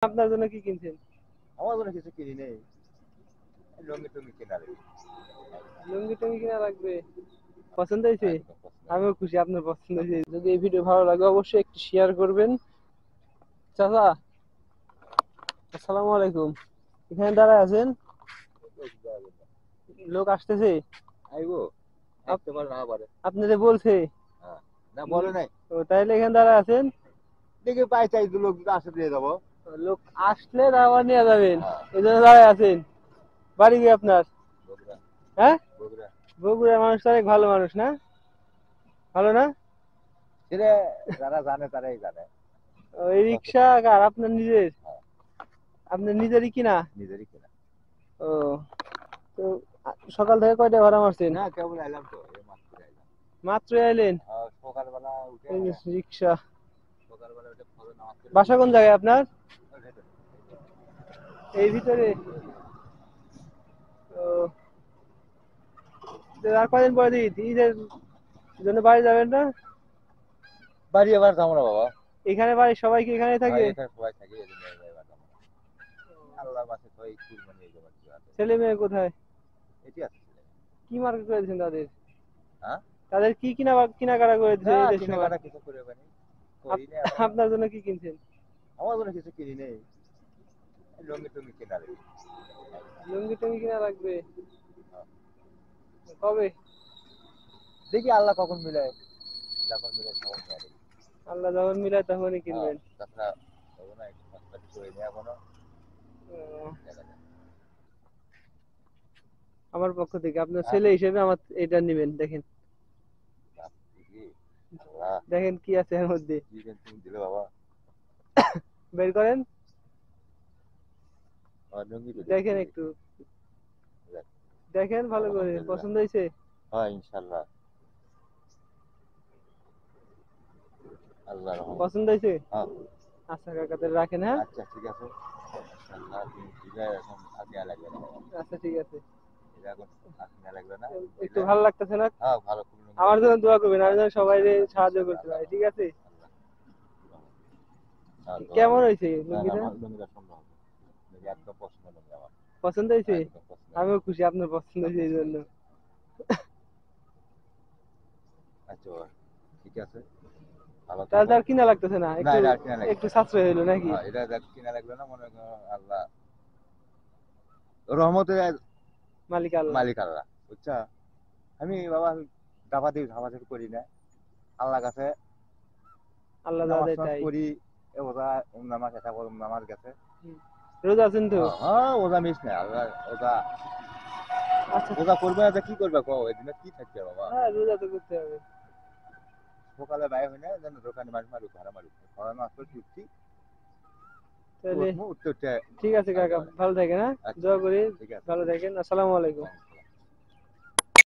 আপনার জন্য কি কিনছেন? আমার জন্য কিছু কিনি নেই। লুঙ্গি টুঙ্গি কেনা লাগবে। লুঙ্গি টুঙ্গি কিনা লাগবে। পছন্দ হয়েছে? একদম পছন্দ হয়েছে। আমিও খুশি আপনার পছন্দ হয়েছে। যদি এই ভিডিও ভালো লাগে অবশ্যই একটু শেয়ার করবেন। চাচা, আসসালামু আলাইকুম। এখানে দাঁড়ায় আছেন, লোক আসতেছে। আইবো আপ- আসতে পারে না পারে। আপনারে বলছে? হ্যাঁ, না বলে নাই। ও তাইলে এখানে দাঁড়ায় আছেন। দেখি পাই চাই দু লোক আসে দিয়ে যাবো। লোক আসলে আবার নিয়ে যাবেন, হ্যাঁ, এই জন্য দাঁড়ায় আছেন। বাড়ি কি আপনার? বগুড়া হ্যাঁ, বগুড়া। বগুড়ার মানুষ তো অনেক ভালো মানুষ না? ভালো না? সেটা যারা জানে তারাই জানে। ওই রিক্সা কার? আপনার নিজের? হ্যাঁ, আপনার নিজেরই কিনা? নিজেরই কেনা। ও, তো সকাল থেকে কয়টা ভাড়া মারছেন? না কেবল আইলাম তো এই মাত্র আইলাম। মাত্র আইলেন? সকালবেলা উঠে এই যে রিক্সা। সকালবেলা উঠে ফজর নামাজ পড়ে বাসা কোন জায়গায় আপনার? ওই ভেতরে। এই ভিতরে? ও, তো আর কয়দিন পরে ঈদের জন্য বাড়ি যাবেন না? বাড়ি এবার যাবো না বাবা। এখানে বাড়ি সবাই কি এখানে ভাই থাকে? এখানে সবাই থাকে এই জন্য এবার যাবো না। আল্লাহর বাসে সবাই কুরবানি এই জন্য আছে। ছেলে মেয়ে কোথায়? এটি আছে ছেলে। কি মার্কেট করে দিয়েছেন তাদের? হ্যাঁ, তাদের কি কেনাকাটা করে না দিয়েছেন ঈদের সময়? কেনাকাটা কিছু করে পানি করি না এখন। আপনার জন্য কি কিনছেন? আমার জন্য কিছু কিনি নেই। লুঙ্গি টুঙ্গি কেনা লাগবে। লুঙ্গি টুঙ্গি কিনা লাগবে। হ্যাঁ। কবে? দেখি আল্লাহ কখন মিলায়, যখন মিলে তখন কেনা লাগবে। আল্লাহ যখন মিলায় তখনই হ্যাঁ, কিনবেন। তাছাড়া হবো না, একটু কাজবাজ করে নিই এখনো। ও, দেখা যাক। আমার পক্ষ থেকে আপনার হ্যাঁ, ছেলে হিসেবে আমার এটা নিবেন। দেখেন, বাপ, দেখি আল্লাহ দেখেন কি আছে এর মধ্যে। কি যেন তুমি দিলে বাবা। বের করেন, আমার লুঙ্গি তো দেখেন দেখছি। একটু, যাক, দেখেন ভালো করে। আলহামদুলিল্লাহ। পছন্দ হয়েছে? হ্যাঁ ইনশাল্লাহ, আল্লাহ রহমত। পছন্দ হয়েছে? হ্যাঁ, আচ্ছা কাকা, তাহলে রাখেন। হ্যাঁ, আচ্ছা ঠিক আছে। ইনশাল্লাহ তুমি দিলে এখন আর নেওয়া লাগবে না বাবা। আচ্ছা ঠিক আছে। এটা এখন আর নেওয়া লাগবে না, একটু দিলে। ভালো লাগতেছে না? হ্যাঁ, ভালো খুব লুঙ্গি আমার জন্য লাগবে। দোয়া করবেন, আমি হ্যাঁ, যেন সবাই ইনশাল্লাহ সাহায্য ইনশাল্লাহ, করতে আল্লাহ পারি। ঠিক রহমত। আছে? আল্লাহ রহমত। হ্যাঁ, দোয়া কেমন রইলো। হয়েছে না না, লুঙ্গিটা? আমার লুঙ্গিটা সুন্দর হবে। লুঙ্গি একদম পছন্দ লুঙ্গি আমার। পছন্দ হয়েছে? একদম পছন্দ আমিও লুঙ্গি। খুশি আপনার পছন্দ হ্যাঁ, হয়েছে এই পছন্দ জন্য। হয়েছে। আচ্ছা বাবা, ঠিক আছে, ভালো তাহলে থেকো। তো আর কিনা লাগতেছে না, না একটু এটা আর কেনা লাগবে একটু না। সাশ্রয় হলো নাকি? হ্যাঁ, এটা দেখ কিনা লাগবে না, মনে করো আল্লাহ রহমতের মালিক আল্লাহ। মালিক আল্লাহ, বুঝছা। আমি বাবা ধাপাধাপি করি না। আল্লাহ কাছে আল্লাহ যা নামাজ দেয় টামাজ তাই। পড়ি। ওজা নামাজ এটা করুন নামাজ গেছে। হুম। রোজা আছেন তো? হ্যাঁ হ্যাঁ, ওজা মিস নাই আল্লাহ। ওজা আচ্ছা। ওজা করবে না তো কি করবে কো, এদিন কি থাকবে বাবা। হ্যাঁ, রোজা তো করতে হবে। সকালে বাইরে হয় না যেন দোকানে মাছ মারুক ভাড়া মারুক ভাড়া মাছ করে ঢুকছি। তাহলে উঠতে উঠতে ঠিক আছে আমি কাকা, যাওয়া ভালো থাকেন। হ্যাঁ, আচ্ছা, দোয়া করি ঠিক আছে। ভালো থাকেন। আসসালামু আলাইকুম।